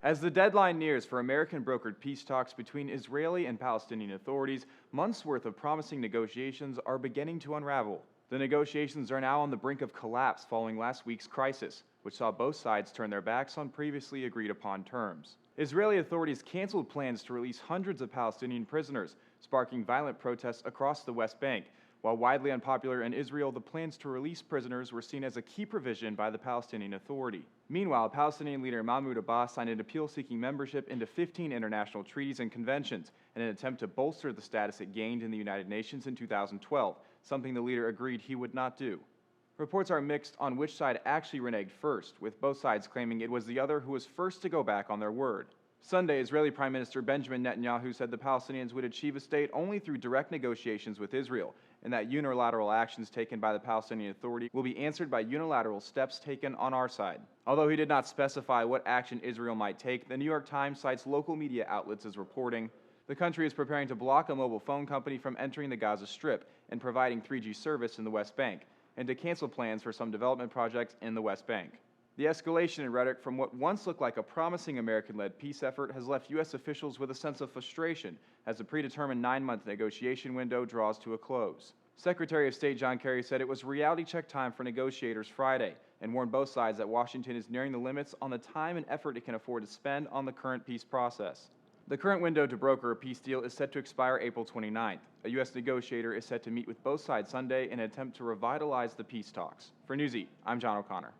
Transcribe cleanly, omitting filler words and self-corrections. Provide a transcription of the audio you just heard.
As the deadline nears for American-brokered peace talks between Israeli and Palestinian authorities, months' worth of promising negotiations are beginning to unravel. The negotiations are now on the brink of collapse following last week's crisis, which saw both sides turn their backs on previously agreed-upon terms. Israeli authorities canceled plans to release hundreds of Palestinian prisoners, sparking violent protests across the West Bank. While widely unpopular in Israel, the plans to release prisoners were seen as a key provision by the Palestinian Authority. Meanwhile, Palestinian leader Mahmoud Abbas signed an appeal seeking membership into 15 international treaties and conventions in an attempt to bolster the status it gained in the United Nations in 2012, something the leader agreed he would not do. Reports are mixed on which side actually reneged first, with both sides claiming it was the other who was first to go back on their word. Sunday, Israeli Prime Minister Benjamin Netanyahu said the Palestinians would achieve a state only through direct negotiations with Israel, and that unilateral actions taken by the Palestinian Authority will be answered by unilateral steps taken on our side. Although he did not specify what action Israel might take, the New York Times cites local media outlets as reporting the country is preparing to block a mobile phone company from entering the Gaza Strip and providing 3G service in the West Bank, and to cancel plans for some development projects in the West Bank. The escalation in rhetoric from what once looked like a promising American-led peace effort has left U.S. officials with a sense of frustration as the predetermined 9-month negotiation window draws to a close. Secretary of State John Kerry said it was reality check time for negotiators Friday and warned both sides that Washington is nearing the limits on the time and effort it can afford to spend on the current peace process. The current window to broker a peace deal is set to expire April 29th. A U.S. negotiator is set to meet with both sides Sunday in an attempt to revitalize the peace talks. For Newsy, I'm John O'Connor.